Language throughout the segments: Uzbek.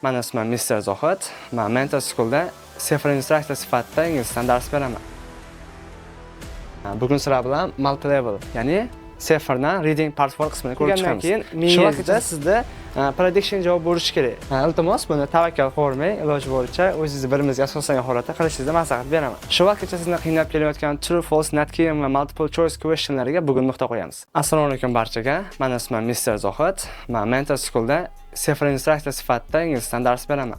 Meni ismim Mr. Zohid. Men Mentor Schoolda Sefer instruktor sifatida inglizdan dars beraman. Bugun sizlar bilan multi-level, ya'ni Seferdan reading part 4 qismini ko'rib chiqamiz. Shu vaqtda sizda prediction javob bo'lishi kerak. Iltimos, buni tavakkal qilmay, iloji boricha o'zingizni bilimingizga asoslangan holatda qilishingizni maslahat beraman. Shu vaqtgacha sizni qiynab kelayotgan true, false, not key va multiple choice questionlariga bugun nuqta qo'yamiz. Assalomu alaykum barchaga. Meni ismim Mr. Zohid. Men Mentor Schoolda Sefer instruktor sifatida inglizdan dars beraman.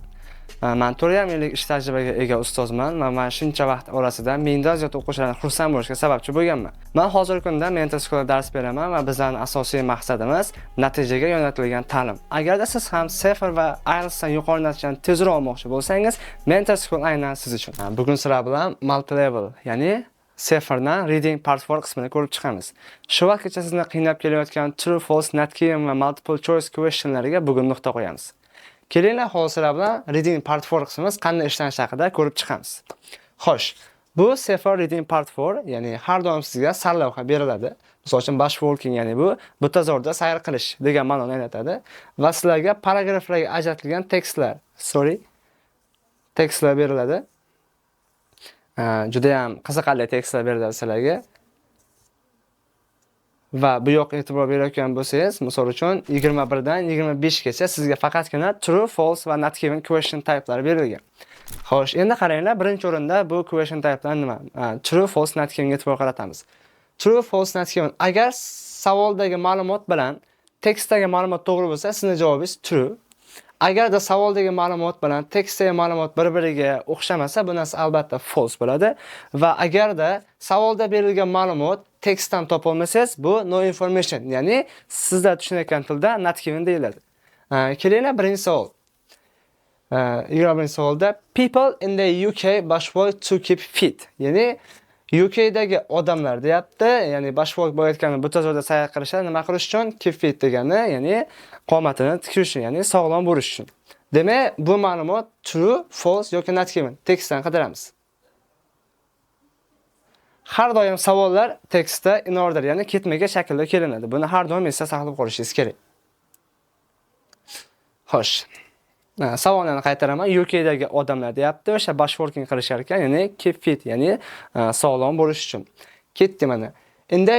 Men 4,5 yillik ish tajribaga ega ustozman va men shuncha vaqt orasida mingdan ziyod o'quvchilarni xursand bo'lishga sababchi bo'lganman. Men hozirgi kunda Mentor Schoolda dars beraman va bizning asosiy maqsadimiz natijaga yo'naltirilgan ta'lim. Agarda siz ham Sefer va IELTSdan yuqori natijani tezroq olmoqchi bo'lsangiz, Mentor School aynan siz uchun. Bugun sizlar bilan multi-level, ya'ni Seferdan reading part 4 qismini ko'rib chiqamiz. Shu vaqtgacha sizni qiynab kelayotgan true, false, not key va multiple choice questionlariga bugun nuqta qo'yamiz. Kelinglar hozir bilan reading part 4 qismimiz qanday ishlanishi haqida ko'rib chiqamiz. Xo'sh, bu Sefer reading part 4, ya'ni har doim sizga sarlavha beriladi. Misol uchun bushwalking, ya'ni bu butazorda sayr qilish degan ma'noni anglatadi va sizlarga paragraflarga ajratilgan tekstlar beriladi. Juda ham qiziqarli tekstlar beriladi sizlarga. Va bu yoq e'tibor berayotgan bo'lsangiz, misol uchun 21 dan 25 gacha sizga faqatgina true, false va not given question typelari berilgan. Xo'sh, endi qaranglar, birinchi o'rinda bu question typelar nima? True, false, not given ga e'tibor qaratamiz. True, false, not given. Agar savoldagi ma'lumot bilan tekstdagi ma'lumot to'g'ri bo'lsa, sizning javobingiz true. Agarda savoldagi ma'lumot bilan tekstdagi ma'lumot bir-biriga o'xshamasa, bu narsa albatta false bo'ladi va agarda savolda berilgan ma'lumot tekstdan topolmasangiz, bu no information, ya'ni sizlar tushunayotgan tilda not given deyiladi. Kelinglar birinchi savol. 21 savolda people in the UK bushwalk to keep fit, ya'ni UKdagi odamlar deyapti, ya'ni bushwalk bo'layotgani butazorda sayr qilishadi, nima qilish uchun? Keep fit degani, ya'ni qomatini tikish uchun, ya'ni sog'lom bo'lish uchun. Demak, bu ma'lumot true, false yoki not given tekstdan qidiramiz. Har doim savollar tekstda in order, ya'ni ketma-ket shaklda kelinadi. Buni har doim esda saqlab qolishingiz kerak. Xo'sh. Savollarni qaytaraman. UKdagi odamlar deyapti, o'sha bushwalking qilishar ekan, ya'ni keep fit, ya'ni sog'lom bo'lish uchun. Ketdi mana. In the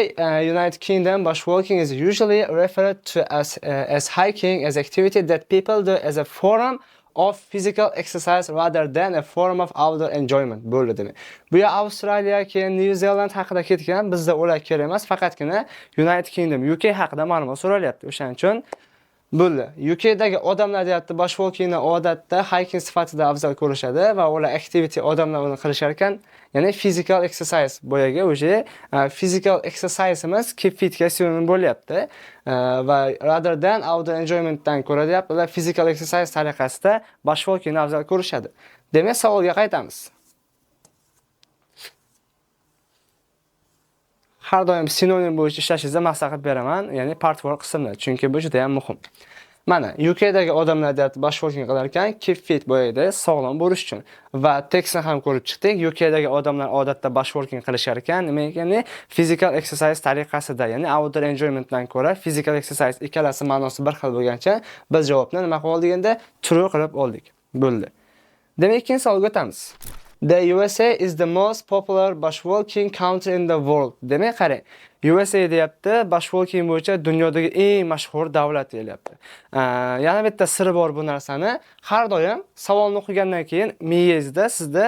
United Kingdom, bushwalking is usually referred to as hiking, as activity that people do as a form of physical exercise rather than a form of outdoor enjoyment bo'ldi demak. Bu ya Avstraliya, keyin New Zealand haqida ketgan, bizda ular kerak emas, faqatgina United Kingdom, UK haqida ma'lumot so'ralyapti. O'shaning uchun bo'ldi. UKdagi odamlar deyapti, bushwalkingni odatda hiking sifatida afzal ko'rishadi va ular activity odamlar uni qilishar ekan, ya'ni physical exercise boyaga o'sha physical exerciseimiz keep fit ga sinonim bo'lyapti va rather than outdoor enjoymentdan ko'ra deyapti, ular physical exercise tariqasida bushwalkingni afzal ko'rishadi. Demak, savolga qaytamiz. Har doim sinonim bo'yicha ishlashingizni maslahat beraman, ya'ni part 4 qismida, chunki bu juda ham muhim. Mana UKdagi odamlar deyapti, bushwalking qilar ekan, keep fit bo'yida sog'lom bo'lish uchun. Va tekstni ham ko'rib chiqdik. UKdagi odamlar odatda bushwalking qilishar ekan, ya'ni physical exercise tariqasida, ya'ni outdoor enjoymentdan ko'ra physical exercise ikkalasi ma'nosi bir xil bo'lgancha, biz javobni nima qilib oldik endi? True qilib oldik. Bo'ldi. Demak, ikkinchi savolga o'tamiz. The USA is the most popular bushwalking country in the world. Demak, qarang. USA deyapti, bushwalking bo'yicha dunyodagi eng mashhur davlat deyapti. Yana bitta siri bor bu narsani. Har doim savolni o'qigandan keyin miyangizda sizda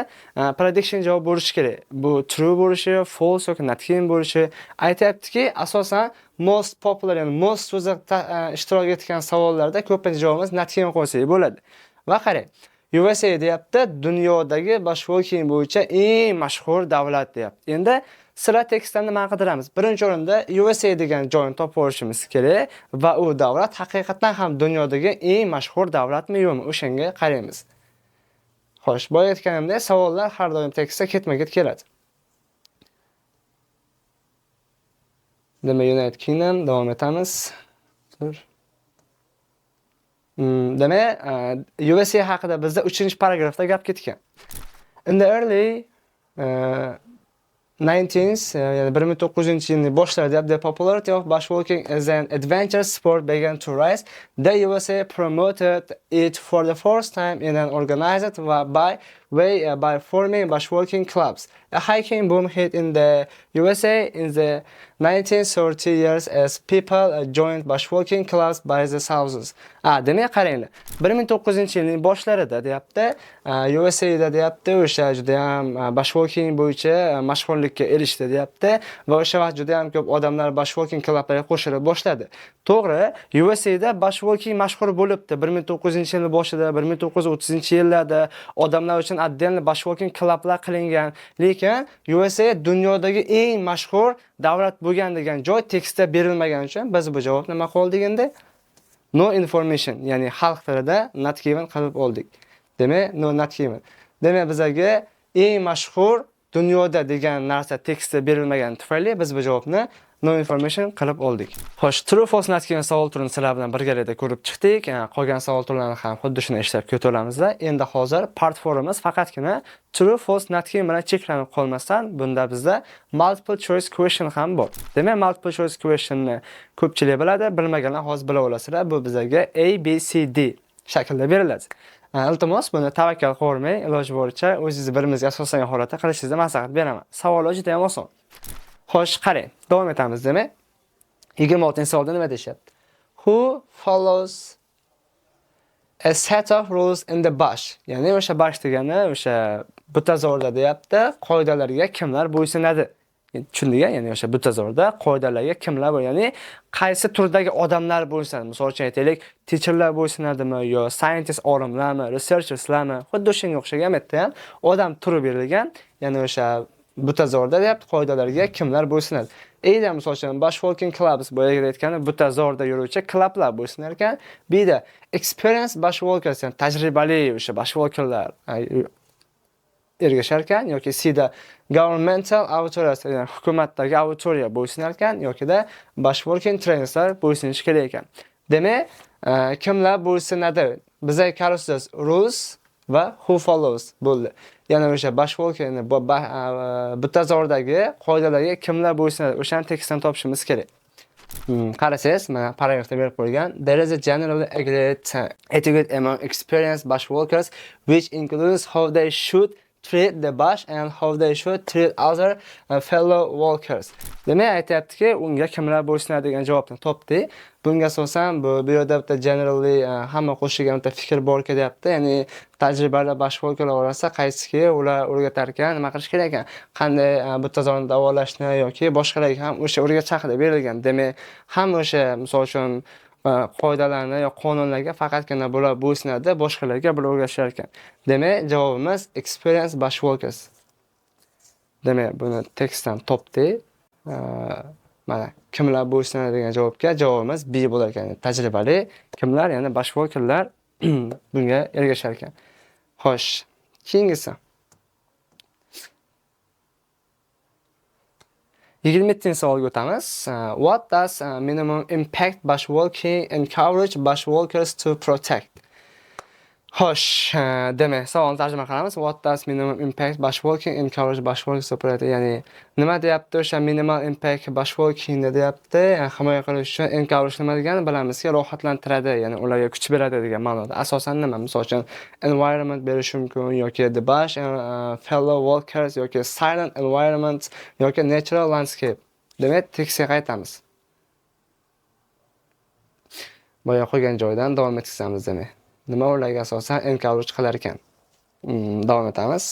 prediction javob bo'lishi kerak. Bu true bo'lishi, false yoki not given bo'lishi. Aytayaptiki, asosan most popular, ya'ni most so'zi ishtirok etgan savollarda ko'pincha javobimiz not given qo'ysak bo'ladi. Va qarang. USA deyapti, dunyodagi bushwalking bo'yicha eng mashhur davlat deyapti. Endi sizlar tekstdan nima qidiramiz? Birinchi o'rinda USA degan joyni topib olishimiz kerak va u davlat haqiqatan ham dunyodagi eng mashhur davlatmi yo'qmi? O'shanga qaraymiz. Xo'sh, boya aytganimdek, savollar har doim tekstda ketma-ket keladi. Demak, United Kingdom davom etamiz. Demak, USA haqida bizda 3-paragrafda gap ketgan. In the early yani 1900-yilning boshlarida the popularity of bushwalking as an adventure sport began to rise. The USA promoted it for the first time in an organized way by forming bushwalking clubs. A hiking boom hit in the USA in the 1930 years as people joined bushwalking clubs by the thousands. Demek qaranglar. 1900-yilning boshlarida deyapti, USA'da deyapti, o'sha juda ham bushwalking bo'yicha mashhurlikka erishdi deyapti va o'sha vaqt juda ham ko'p odamlar bushwalking klublarga qo'shila boshladi. To'g'ri, USA'da bushwalking mashhur bo'libdi. 1900-yilning boshida, 1930-yillarda odamlar uchun отдельно bushwalking klublar qilingan. Lekin USA dunyodagi eng mashhur davlat bo'lgan degan joy tekstda berilmagani uchun biz bu javobni nima qildik endi? No information, ya'ni xalq tilida not given qilib oldik. Demak, no not given. Demak, bizga eng mashhur dunyoda degan narsa tekstda berilmagani tufayli biz bu javobni no information qilib oldik. Xo'sh, true false not given savol turini sizlar bilan birgalikda ko'rib chiqdik. Qolgan savol turlarini ham xuddi shuni ishlab ko'taramizda. Endi hozir part 4imiz faqatgina true false not given bilan cheklanib qolmasdan, bunda bizda multiple choice question ham bor. Demak, multiple choice questionni ko'pchilik biladi, bilmaganlar hozir bila olasizlar. Bu bizga A, B, C, D shaklda beriladi. Iltimos, buni tavakkal qilmay, iloji boricha o'zingiz birimizga asoslangan holatda qilishingizni maslahat beraman. Savollar juda ham oson. Xo'sh, qarang, davom etamiz demak. 26-savolda nima deyapti? Who follows a set of rules in the bush? Ya'ni o'sha bush degani o'sha butazorda deyapti, qoidalarga kimlar bo'ysunadi? Tushundingmi? Ya'ni o'sha butazorda qoidalarga kimlar bo'y, ya'ni qaysi turdagi odamlar bo'ysunadi? Misol uchun aytaylik, teacherlar bo'ysunadimi yo scientist olimlarmi, researcherslarmi? Xuddi shunga o'xshagan yerda ham odam turi berilgan, ya'ni o'sha butazorda deyapti, qoidalarga kimlar bo'ysunadi. Eda misol uchun bushwalking clubs boyaga aytgani butazorda yuruvchi klublar bo'ysunar ekan. Bida experienced bushwalkers, ya'ni tajribali o'sha bushwalkerlar ergashar ekan, yoki Cda governmental authorities, ya'ni hukumatdagi autoriya bo'ysunar ekan, yoki-da bushwalking trainerslar bo'ysunishi kerak ekan. Demak, kimlar bo'ysunadi? Bizga qarashsiz rules va who follows bo'ldi. Ya'ni o'sha bushwalking butazordagi qoidalarga kimlar bo'ysunadi? O'shani tekstdan topishimiz kerak. Qarasangiz, mana paragrafda berib qo'ygan. There is a generally agreed etiquette among experienced bushwalkers which includes how they should treat the bush and how they should treat other fellow walkers. Demak, aytayaptiki, unga kimlar bo'ysunadi degan javobni topdi. Bunga asosan bu yerda bitta generally hamma qo'shilgan bitta fikr bor deyapti. Ya'ni tajribali bushwalkerlar orasida qaysiki ular o'rgatar ekan, nima qilish kerak ekan, qanday butazorni davolashni yoki boshqalarga ham o'sha o'rgatish haqida berilgan. Demak, hamma o'sha misol uchun qoidalarni yo qonunlarga faqatgina bular bo'ysunadi, boshqalarga bular o'rgatishar ekan. Demak, javobimiz experienced bushwalkers. Demak, buni tekstdan topdi. Mana kimlar bo'ysunadi degan javobga javobimiz B bo'lar ekan. Tajribali kimlar, ya'ni bushwalkerlar bunga ergashar ekan. Xo'sh, keyingisi 27-savolga o'tamiz. What does minimum impact bushwalking encourage bushwalkers to protect? Xo'sh, demak, savolni tarjima qilamiz. What does minimum impact bushwalking encourage bushwalkers to protect? Ya'ni nima deyapti? O'sha minimal impact bushwalking deyapti. Himoya qilish uchun encourage nima degani bilamizki, rohatlantiradi, ya'ni ularga kuch beradi degan ma'noda. Asosan nima? Misol uchun environment berish mumkin yoki the bush fellow walkers yoki silent environment yoki natural landscape. Demak, tekstga qaytamiz. Boya qo'ygan joydan davom etamiz demak. Nima ularga asosan encourage qilar ekan. Davom etamiz.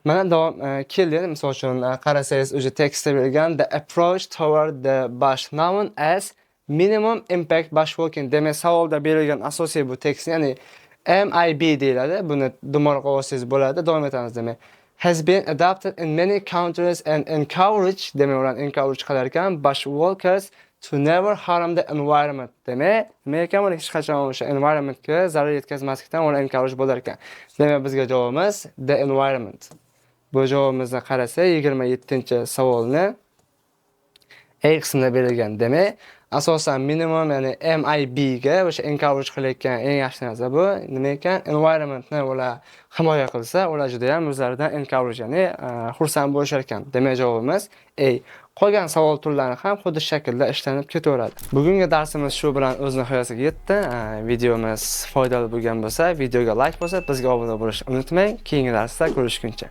Mana davom keldi. Misol uchun qarasangiz, o'sha tekstda berilgan the approach toward the bush known as minimum impact bushwalking. Demak, savolda berilgan asosiy bu tekst, ya'ni MIB deyiladi. Buni dumaloq olsangiz bo'ladi. Davom etamiz demak. Has been adopted in many countries and encourage, demak, ular encourage qilar ekan bushwalkers to never harm the environment. Demak, ular hech qachon o'sha environmentga zarar yetkazmaslikdan ular encourage bo'lar ekan. Demak, bizga javobimiz the environment. Bu javobimizni qarasa, 27-savolni A qismida berilgan. Demak, asosan minimum ya'ni MIB ga o'sha encourage qilayotgan eng yaxshi narsa bu. Nima ekan? Environmentni ular himoya qilsa, ular juda ham o'zlaridan encourage ya'ni xursand bo'lishar ekan. Demak javobimiz A. Qolgan savol turlari ham xuddi shaklda ishlanib ketaveradi. Bugungi darsimiz shu bilan o'z nihoyasiga yetdi. Videomiz foydali bo'lgan bo'lsa, videoga like bosib, bizga obuna bo'lishni unutmang. Keyingi darsda ko'rishguncha.